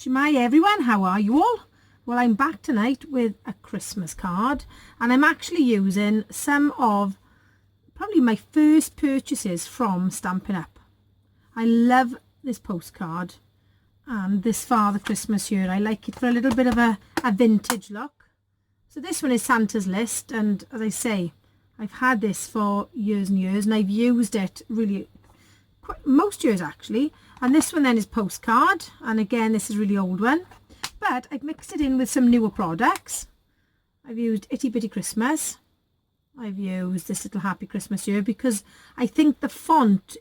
Shemai everyone, how are you all? Well, I'm back tonight with a Christmas card, and I'm actually using some of probably my first purchases from Stampin' Up. I love this postcard and this Father Christmas here. I like it for a little bit of a vintage look. So this one is Santa's List, and as I say, I've had this for years and years, and I've used it really most years actually. And this one then is Postcard, and again this is a really old one, but I've mixed it in with some newer products. I've used Itty Bitty Christmas, I've used this little Happy Christmas here because I think the font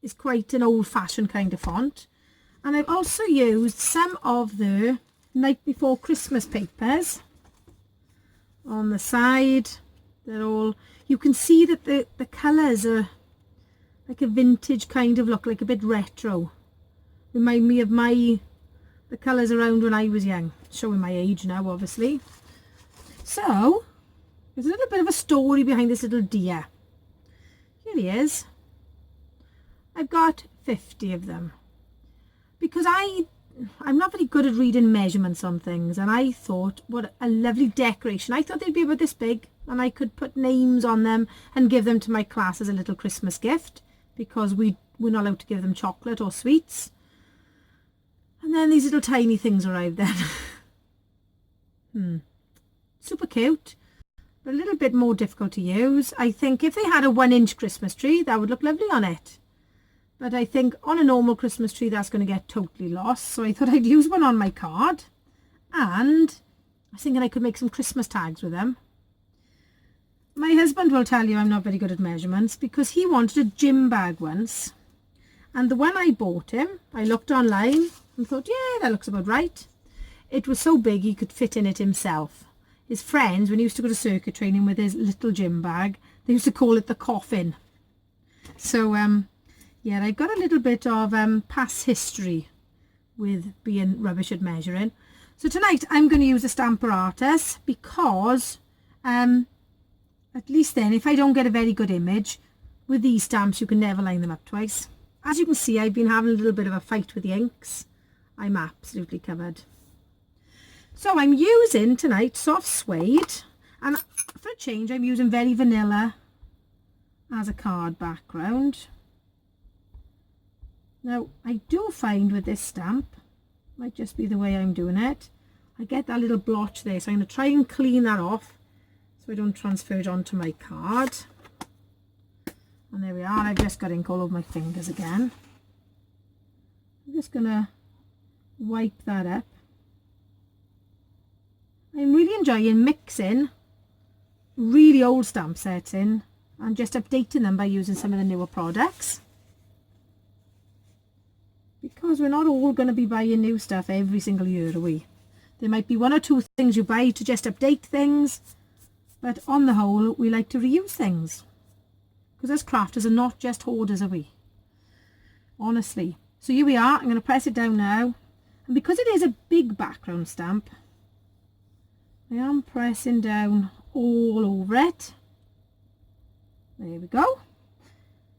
is quite an old-fashioned kind of font, and I've also used some of the Night Before Christmas papers on the side. They're all, you can see that the colours are like a vintage kind of look, like a bit retro. Remind me of the colours around when I was young. Showing my age now, obviously. So, there's a little bit of a story behind this little deer. Here he is. I've got 50 of them. Because I'm not very good at reading measurements on things, and I thought, what a lovely decoration. I thought they'd be about this big, and I could put names on them and give them to my class as a little Christmas gift, because we're not allowed to give them chocolate or sweets. And then these little tiny things arrived then. Super cute, but a little bit more difficult to use. I think if they had a 1-inch Christmas tree, that would look lovely on it. But I think on a normal Christmas tree, that's going to get totally lost. So I thought I'd use one on my card. And I was thinking I could make some Christmas tags with them. My husband will tell you I'm not very good at measurements because he wanted a gym bag once. And the one I bought him, I looked online and thought, yeah, that looks about right. It was so big he could fit in it himself. His friends, when he used to go to circuit training with his little gym bag, they used to call it the coffin. So, yeah, I've got a little bit of past history with being rubbish at measuring. So tonight I'm going to use a Stamper Artist because at least then if I don't get a very good image, with these stamps you can never line them up twice. As you can see, I've been having a little bit of a fight with the inks. I'm absolutely covered. So I'm using tonight soft suede, and for a change I'm using very vanilla as a card background. Now, I do find with this stamp, might just be the way I'm doing it, I get that little blotch there, so I'm going to try and clean that off so I don't transfer it onto my card. And there we are, I've just got ink all over my fingers again. I'm just going to wipe that up. I'm really enjoying mixing really old stamp sets in and just updating them by using some of the newer products. Because we're not all going to be buying new stuff every single year, are we? There might be one or two things you buy to just update things, but on the whole, we like to reuse things. Because as crafters are not just hoarders, are we? Honestly. So here we are. I'm going to press it down now. And because it is a big background stamp, I am pressing down all over it. There we go.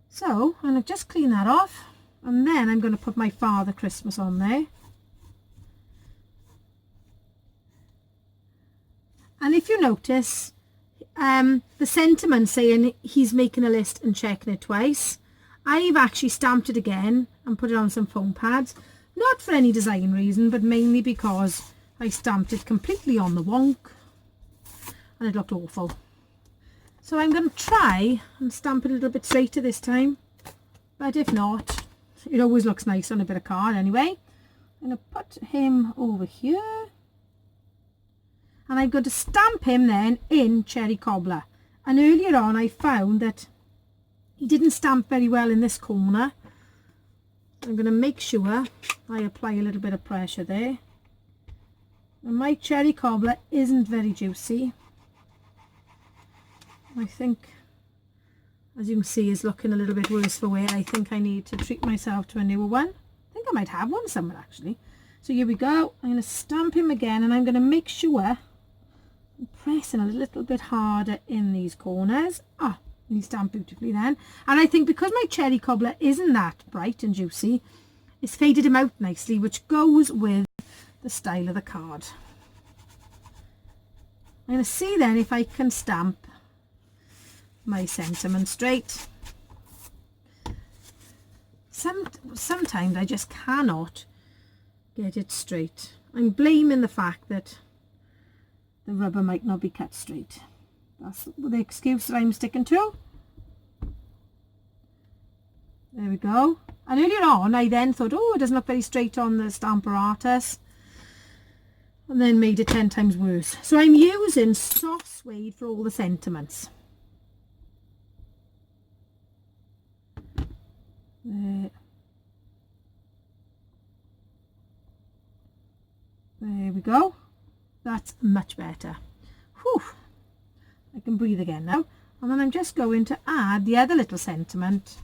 So I'm going to just clean that off. And then I'm going to put my Father Christmas on there. And if you notice, the sentiment saying he's making a list and checking it twice, I've actually stamped it again and put it on some foam pads. Not for any design reason, but mainly because I stamped it completely on the wonk and it looked awful. So I'm going to try and stamp it a little bit straighter this time. But if not, it always looks nice on a bit of card anyway. I'm going to put him over here. And I'm going to stamp him then in Cherry Cobbler. And earlier on I found that he didn't stamp very well in this corner. I'm going to make sure I apply a little bit of pressure there. And my Cherry Cobbler isn't very juicy. I think, as you can see, is looking a little bit worse for wear. I think I need to treat myself to a newer one. I think I might have one somewhere actually. So here we go. I'm going to stamp him again, and I'm going to make sure I'm pressing a little bit harder in these corners. Ah, and he stamped beautifully then. And I think because my Cherry Cobbler isn't that bright and juicy, it's faded him out nicely, which goes with the style of the card. I'm going to see then if I can stamp my sentiment straight. Sometimes I just cannot get it straight. I'm blaming the fact that the rubber might not be cut straight. That's the excuse that I'm sticking to. There we go. And earlier on I then thought, oh, it doesn't look very straight on the Stamparatus, and then made it 10 times worse. So I'm using soft suede for all the sentiments. There we go. That's much better. Whew. I can breathe again now. And then I'm just going to add the other little sentiment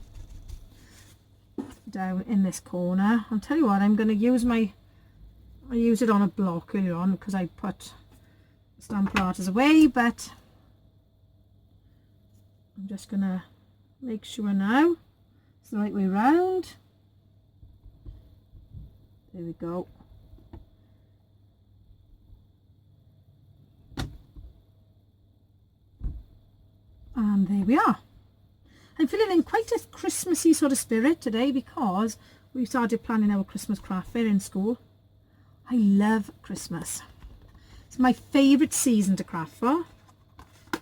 down in this corner. I'll tell you what, I'm going to use I used it on a block earlier on because I put Stamparatus away, but I'm just going to make sure now it's the right way round. There we go. And there we are. I'm feeling in quite a Christmassy sort of spirit today because we've started planning our Christmas craft fair in school. I love Christmas. It's my favourite season to craft for. I'm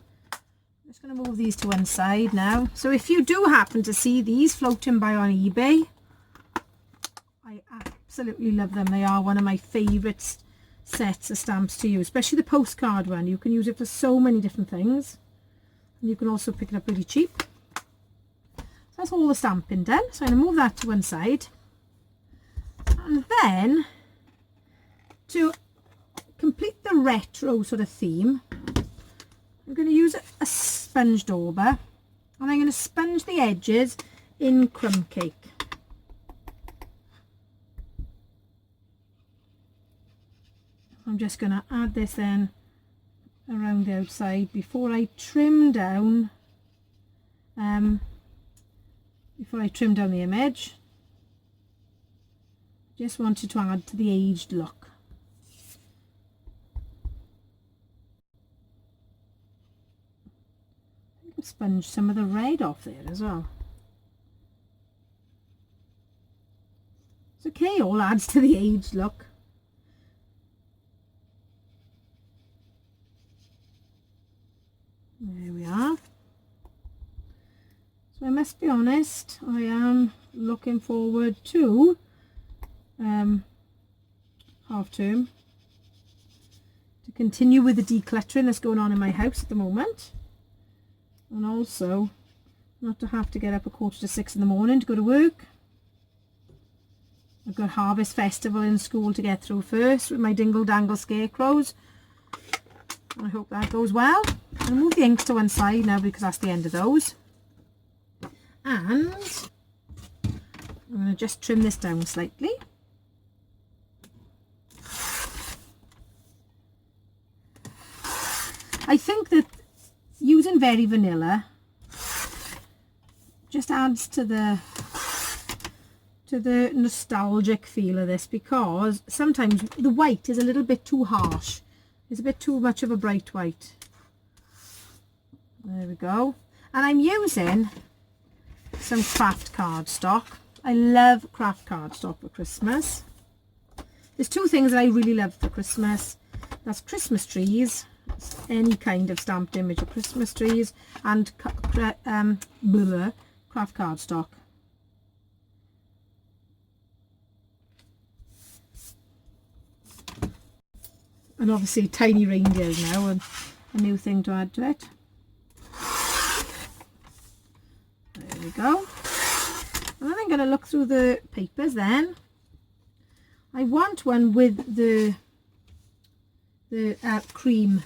just going to move these to one side now. So if you do happen to see these floating by on eBay, I absolutely love them. They are one of my favourite sets of stamps to use, especially the postcard one. You can use it for so many different things. And you can also pick it up really cheap. So that's all the stamping done. So I'm going to move that to one side. And then, to complete the retro sort of theme, I'm going to use a sponge dauber. And I'm going to sponge the edges in crumb cake. I'm just going to add this then around the outside before I trim down the image. Just wanted to add to the aged look. I can sponge some of the red off there as well. It's okay, all adds to the aged look. There we are. So I must be honest, I am looking forward to half term to continue with the decluttering that's going on in my house at the moment, and also not to have to get up at 5:45 in the morning to go to work. I've got Harvest Festival in school to get through first with my dingle dangle scarecrows. I hope that goes well. I'll move the inks to one side now because that's the end of those. And I'm going to just trim this down slightly. I think that using Very Vanilla just adds to the nostalgic feel of this, because sometimes the white is a little bit too harsh. It's a bit too much of a bright white. There we go. And I'm using some craft cardstock. I love craft cardstock for Christmas. There's two things that I really love for Christmas. That's Christmas trees, any kind of stamped image of Christmas trees, and craft cardstock. And obviously tiny reindeers now, and a new thing to add to it. There we go. And then I'm going to look through the papers then. I want one with the cream.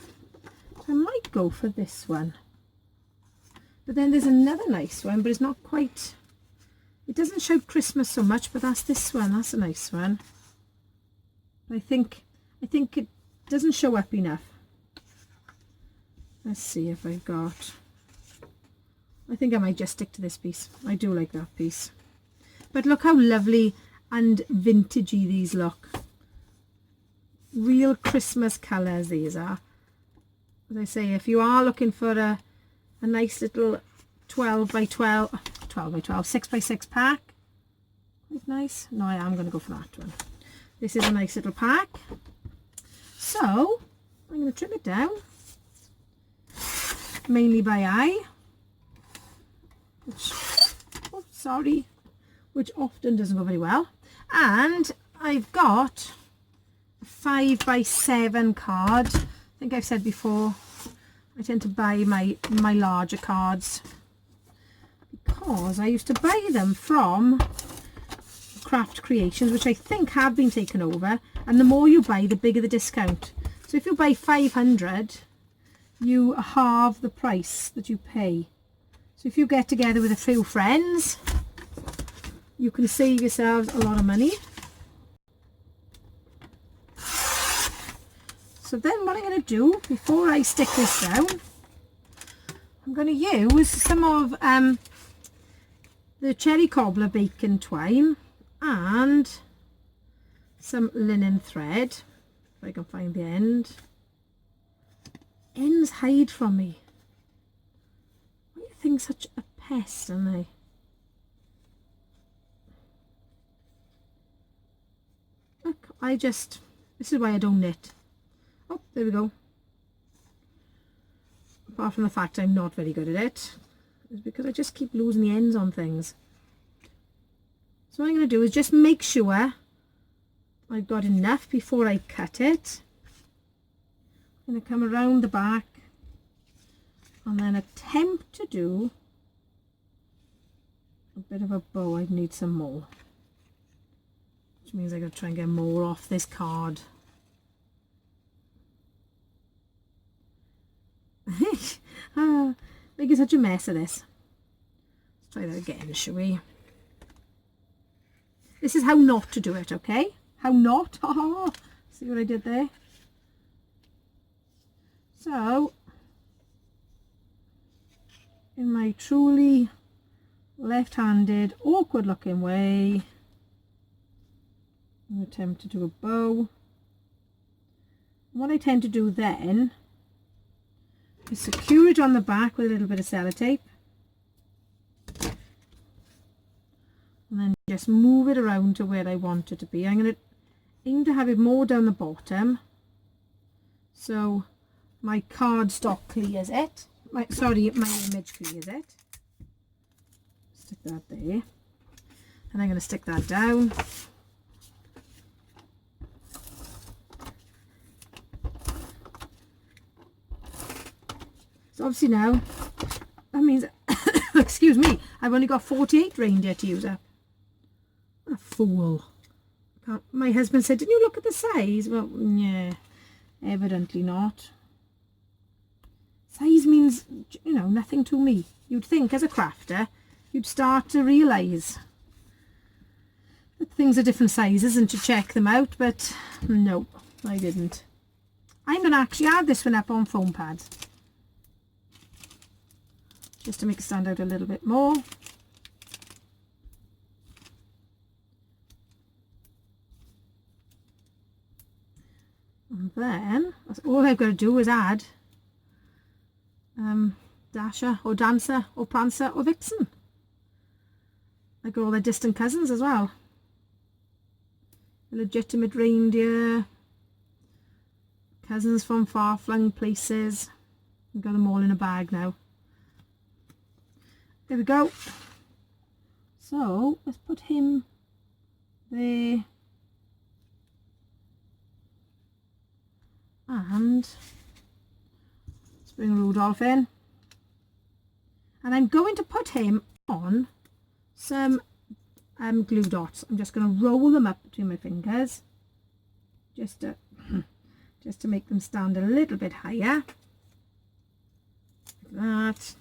So I might go for this one. But then there's another nice one, but it's not quite, it doesn't show Christmas so much, but that's this one. That's a nice one. I think it doesn't show up enough. Let's see if I've got, I think I might just stick to this piece. I do like that piece. But look how lovely and vintagey these look. real Christmas colours these are. As I say, if you are looking for a nice little 12 by 6 by 6 pack, quite nice. No, I am going to go for that one. This is a nice little pack. So I'm going to trim it down, mainly by eye, which often doesn't go very well. And I've got a 5 by 7 card. I think I've said before, I tend to buy my larger cards because I used to buy them from Craft Creations, which I think have been taken over, and the more you buy, the bigger the discount. So if you buy 500, you halve the price that you pay. So if you get together with a few friends, you can save yourselves a lot of money. So then what I'm going to do, before I stick this down, I'm going to use some of the cherry cobbler bacon twine and some linen thread, if I can find the end. Ends hide from me. Why do you think such a pest, aren't they? Look, this is why I don't knit. Oh, there we go. Apart from the fact I'm not very good at it, it's because I just keep losing the ends on things. So what I'm going to do is just make sure I've got enough before I cut it. I'm going to come around the back and then attempt to do a bit of a bow. I need some more, which means I'm going to try and get more off this card. Making such a mess of this. Let's try that again, shall we? This is how not to do it, okay? How not? See what I did there? So, in my truly left-handed, awkward looking way, I'm going to attempt to do a bow. What I tend to do then is secure it on the back with a little bit of sellotape, and then just move it around to where I want it to be. I'm going to aim to have it more down the bottom so my cardstock clears it. My image clears it. Stick that there, and I'm going to stick that down. So obviously now, that means, excuse me, I've only got 48 reindeer to use up. What a fool. My husband said, didn't you look at the size? Well, yeah, evidently not. Size means, you know, nothing to me. You'd think as a crafter, you'd start to realise that things are different sizes and to check them out, but no, I didn't. I'm going to actually add this one up on foam pads, just to make it stand out a little bit more. And then all I've got to do is add Dasher or Dancer or Prancer or Vixen. I got all their distant cousins as well. Legitimate reindeer, cousins from far-flung places. I've got them all in a bag now. There we go. So let's put him there, and let's bring Rudolph in, and I'm going to put him on some glue dots. I'm just going to roll them up between my fingers just to make them stand a little bit higher, like that.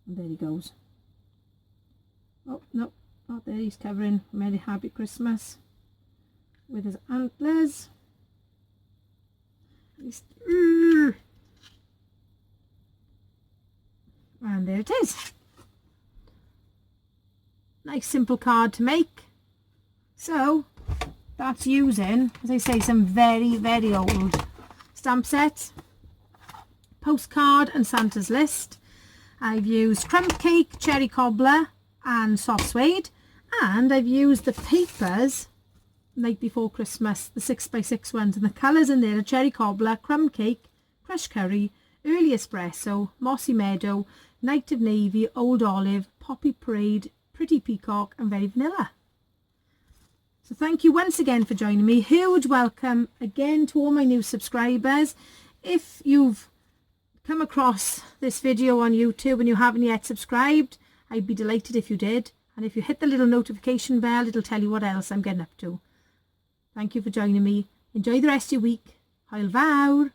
And there he goes. Oh, no, not there. He's covering Merry Happy Christmas with his antlers. And there it is. Nice simple card to make. So that's using, as I say, some very, very old stamp sets. Postcard and Santa's List. I've used crumb cake, cherry cobbler and soft suede. And I've used the papers Night Before Christmas, the 6x6 ones. And the colours in there are cherry cobbler, crumb cake, crushed curry, early espresso, mossy meadow, night of navy, old olive, poppy parade, pretty peacock and very vanilla. So thank you once again for joining me. Huge welcome again to all my new subscribers. If you've come across this video on YouTube and you haven't yet subscribed, I'd be delighted if you did. And if you hit the little notification bell, it'll tell you what else I'm getting up to. Thank you for joining me. Enjoy the rest of your week. Hwyl fawr.